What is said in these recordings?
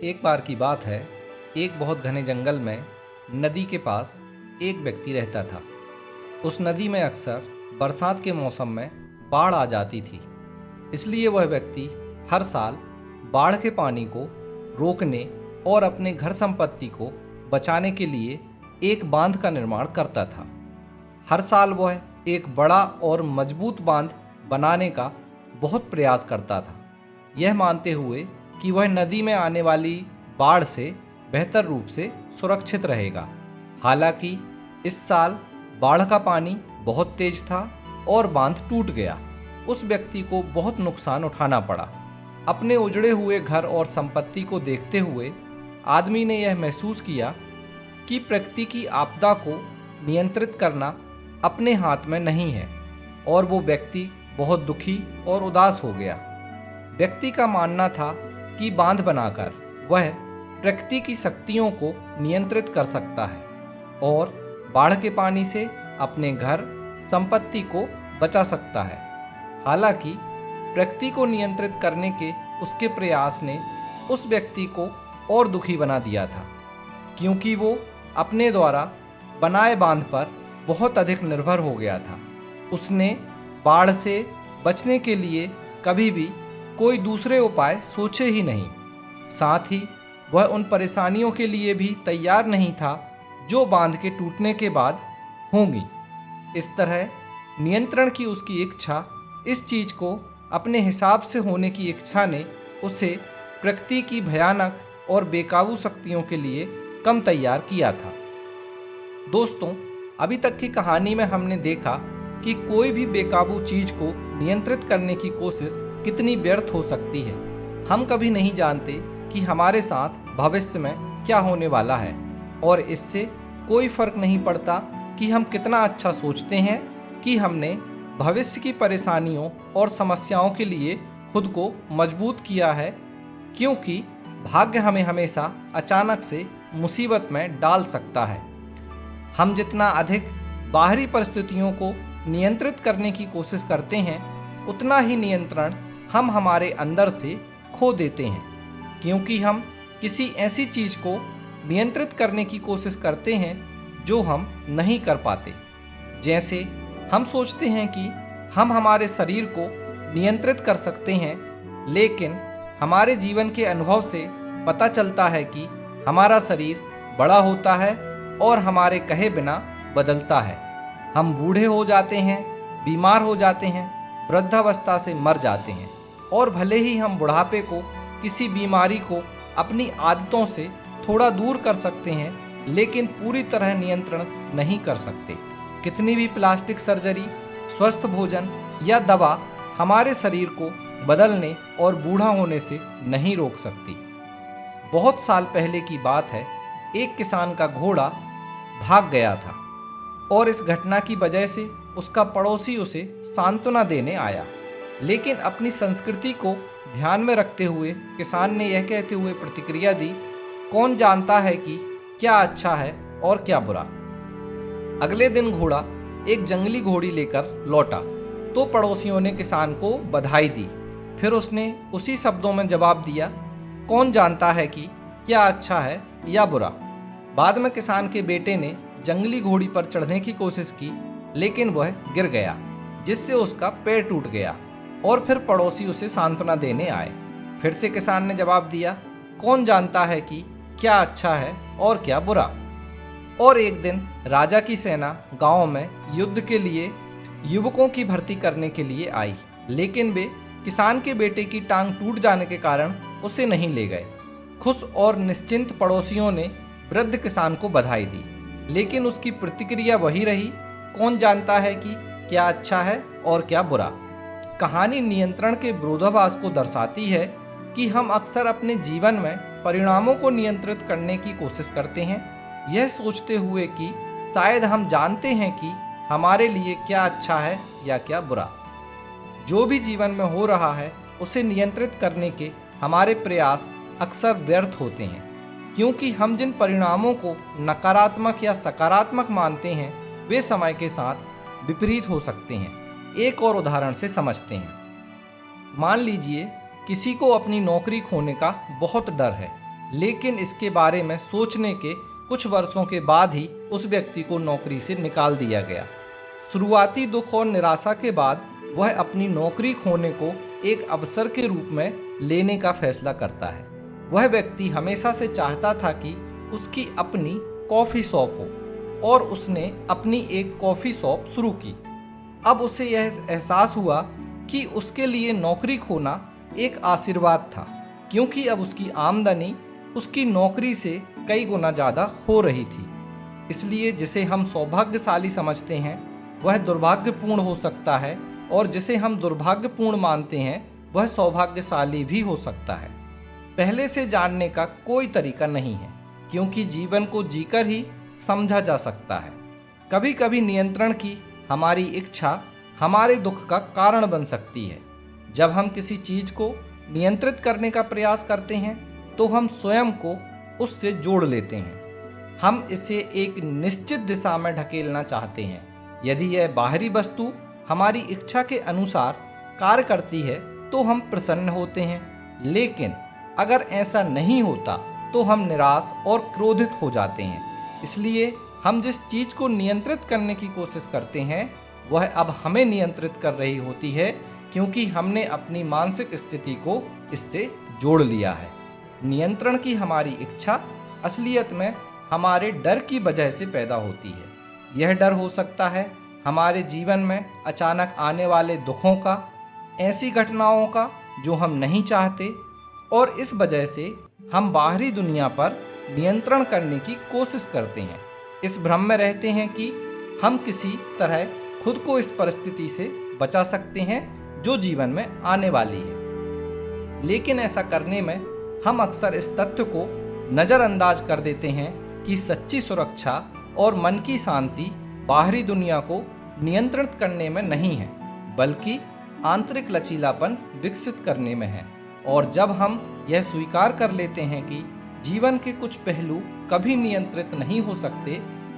एक बार की बात है, एक बहुत घने जंगल में नदी के पास एक व्यक्ति रहता था। उस नदी में अक्सर बरसात के मौसम में बाढ़ आ जाती थी। इसलिए वह व्यक्ति हर साल बाढ़ के पानी को रोकने और अपने घर संपत्ति को बचाने के लिए एक बांध का निर्माण करता था। हर साल वह एक बड़ा और मजबूत बांध बनाने का बहुत प्रयास करता था, यह मानते हुए कि वह नदी में आने वाली बाढ़ से बेहतर रूप से सुरक्षित रहेगा। हालांकि इस साल बाढ़ का पानी बहुत तेज था और बांध टूट गया। उस व्यक्ति को बहुत नुकसान उठाना पड़ा। अपने उजड़े हुए घर और संपत्ति को देखते हुए आदमी ने यह महसूस किया कि प्रकृति की आपदा को नियंत्रित करना अपने हाथ में नहीं है, और वो व्यक्ति बहुत दुखी और उदास हो गया। व्यक्ति का मानना था कि बांध बनाकर वह प्रकृति की शक्तियों को नियंत्रित कर सकता है और बाढ़ के पानी से अपने घर संपत्ति को बचा सकता है। हालांकि प्रकृति को नियंत्रित करने के उसके प्रयास ने उस व्यक्ति को और दुखी बना दिया था, क्योंकि वो अपने द्वारा बनाए बांध पर बहुत अधिक निर्भर हो गया था। उसने बाढ़ से बचने के लिए कभी भी कोई दूसरे उपाय सोचे ही नहीं। साथ ही वह उन परेशानियों के लिए भी तैयार नहीं था जो बांध के टूटने के बाद होंगी। इस तरह नियंत्रण की उसकी इच्छा, इस चीज को अपने हिसाब से होने की इच्छा ने उसे प्रकृति की भयानक और बेकाबू शक्तियों के लिए कम तैयार किया था। दोस्तों, अभी तक की कहानी में हमने देखा कि कोई भी बेकाबू चीज को नियंत्रित करने की कोशिश कितनी व्यर्थ हो सकती है। हम कभी नहीं जानते कि हमारे साथ भविष्य में क्या होने वाला है, और इससे कोई फर्क नहीं पड़ता कि हम कितना अच्छा सोचते हैं कि हमने भविष्य की परेशानियों और समस्याओं के लिए खुद को मजबूत किया है, क्योंकि भाग्य हमें हमेशा अचानक से मुसीबत में डाल सकता है। हम जितना अधिक बाहरी परिस्थितियों को नियंत्रित करने की कोशिश करते हैं, उतना ही नियंत्रण हम हमारे अंदर से खो देते हैं, क्योंकि हम किसी ऐसी चीज़ को नियंत्रित करने की कोशिश करते हैं जो हम नहीं कर पाते। जैसे हम सोचते हैं कि हम हमारे शरीर को नियंत्रित कर सकते हैं, लेकिन हमारे जीवन के अनुभव से पता चलता है कि हमारा शरीर बड़ा होता है और हमारे कहे बिना बदलता है। हम बूढ़े हो जाते हैं, बीमार हो जाते हैं, वृद्धावस्था से मर जाते हैं, और भले ही हम बुढ़ापे को, किसी बीमारी को अपनी आदतों से थोड़ा दूर कर सकते हैं, लेकिन पूरी तरह नियंत्रण नहीं कर सकते। कितनी भी प्लास्टिक सर्जरी, स्वस्थ भोजन या दवा हमारे शरीर को बदलने और बूढ़ा होने से नहीं रोक सकती। बहुत साल पहले की बात है, एक किसान का घोड़ा भाग गया था और इस घटना की वजह से उसका पड़ोसी उसे सांत्वना देने आया। लेकिन अपनी संस्कृति को ध्यान में रखते हुए किसान ने यह कहते हुए प्रतिक्रिया दी, कौन जानता है कि क्या अच्छा है और क्या बुरा। अगले दिन घोड़ा एक जंगली घोड़ी लेकर लौटा तो पड़ोसियों ने किसान को बधाई दी। फिर उसने उसी शब्दों में जवाब दिया, कौन जानता है कि क्या अच्छा है या बुरा। बाद में किसान के बेटे ने जंगली घोड़ी पर चढ़ने की कोशिश की, लेकिन वह गिर गया, जिससे उसका पैर टूट गया, और फिर पड़ोसी उसे सांत्वना देने आए। फिर से किसान ने जवाब दिया, कौन जानता है कि क्या अच्छा है और क्या बुरा। और एक दिन राजा की सेना गांव में युद्ध के लिए युवकों की भर्ती करने के लिए आई, लेकिन वे किसान के बेटे की टांग टूट जाने के कारण उसे नहीं ले गए। खुश और निश्चिंत पड़ोसियों ने वृद्ध किसान को बधाई दी, लेकिन उसकी प्रतिक्रिया वही रही, कौन जानता है कि क्या अच्छा है और क्या बुरा। कहानी नियंत्रण के विरोधाभास को दर्शाती है कि हम अक्सर अपने जीवन में परिणामों को नियंत्रित करने की कोशिश करते हैं, यह सोचते हुए कि शायद हम जानते हैं कि हमारे लिए क्या अच्छा है या क्या बुरा। जो भी जीवन में हो रहा है, उसे नियंत्रित करने के हमारे प्रयास अक्सर व्यर्थ होते हैं, क्योंकि हम जिन परिणामों को नकारात्मक या सकारात्मक मानते हैं, वे समय के साथ विपरीत हो सकते हैं। एक और उदाहरण से समझते हैं। मान लीजिए किसी को अपनी नौकरी खोने का बहुत डर है, लेकिन इसके बारे में सोचने के कुछ वर्षों के बाद ही उस व्यक्ति को नौकरी से निकाल दिया गया। शुरुआती दुख और निराशा के बाद वह अपनी नौकरी खोने को एक अवसर के रूप में लेने का फैसला करता है। वह व्यक्ति हमेशा से चाहता था कि उसकी अपनी कॉफ़ी शॉप हो और उसने अपनी एक कॉफ़ी शॉप शुरू की। अब उसे यह एहसास हुआ कि उसके लिए नौकरी खोना एक आशीर्वाद था, क्योंकि अब उसकी आमदनी उसकी नौकरी से कई गुना ज़्यादा हो रही थी। इसलिए जिसे हम सौभाग्यशाली समझते हैं वह दुर्भाग्यपूर्ण हो सकता है, और जिसे हम दुर्भाग्यपूर्ण मानते हैं वह सौभाग्यशाली भी हो सकता है। पहले से जानने का कोई तरीका नहीं है, क्योंकि जीवन को जीकर ही समझा जा सकता है। कभी कभी नियंत्रण की हमारी इच्छा हमारे दुख का कारण बन सकती है। जब हम किसी चीज़ को नियंत्रित करने का प्रयास करते हैं तो हम स्वयं को उससे जोड़ लेते हैं। हम इसे एक निश्चित दिशा में ढकेलना चाहते हैं। यदि यह बाहरी वस्तु हमारी इच्छा के अनुसार कार्य करती है तो हम प्रसन्न होते हैं, लेकिन अगर ऐसा नहीं होता तो हम निराश और क्रोधित हो जाते हैं। इसलिए हम जिस चीज़ को नियंत्रित करने की कोशिश करते हैं वह अब हमें नियंत्रित कर रही होती है, क्योंकि हमने अपनी मानसिक स्थिति को इससे जोड़ लिया है। नियंत्रण की हमारी इच्छा असलियत में हमारे डर की वजह से पैदा होती है। यह डर हो सकता है हमारे जीवन में अचानक आने वाले दुखों का, ऐसी घटनाओं का जो हम नहीं चाहते, और इस वजह से हम बाहरी दुनिया पर नियंत्रण करने की कोशिश करते हैं। इस भ्रम में रहते हैं कि हम किसी तरह खुद को इस परिस्थिति से बचा सकते हैं जो जीवन में आने वाली है। लेकिन ऐसा करने में हम अक्सर इस तथ्य को नज़रअंदाज कर देते हैं कि सच्ची सुरक्षा और मन की शांति बाहरी दुनिया को नियंत्रित करने में नहीं है, बल्कि आंतरिक लचीलापन विकसित करने में है। और जब हम यह स्वीकार कर लेते हैं कि जीवन के कुछ पहलू कभी नियंत्रित नहीं हो सकते,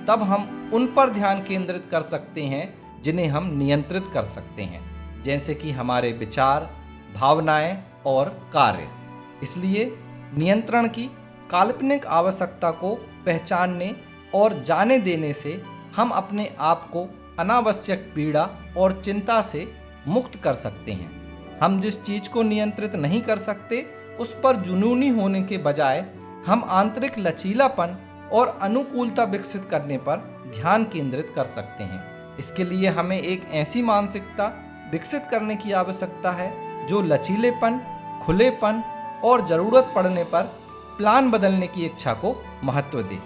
तब हम उन पर ध्यान केंद्रित कर सकते हैं जिन्हें हम नियंत्रित कर सकते हैं, जैसे कि हमारे विचार, भावनाएं और कार्य। इसलिए नियंत्रण की काल्पनिक आवश्यकता को पहचानने और जाने देने से हम अपने आप को अनावश्यक पीड़ा और चिंता से मुक्त कर सकते हैं। हम जिस चीज़ को नियंत्रित नहीं कर सकते उस पर जुनूनी होने के बजाय हम आंतरिक लचीलापन और अनुकूलता विकसित करने पर ध्यान केंद्रित कर सकते हैं। इसके लिए हमें एक ऐसी मानसिकता विकसित करने की आवश्यकता है जो लचीलेपन, खुलेपन और ज़रूरत पड़ने पर प्लान बदलने की इच्छा को महत्व दे।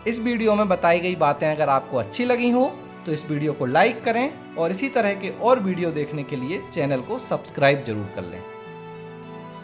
इस वीडियो में बताई गई बातें अगर आपको अच्छी लगी हो तो इस वीडियो को लाइक करें, और इसी तरह के और वीडियो देखने के लिए चैनल को सब्सक्राइब जरूर कर लें।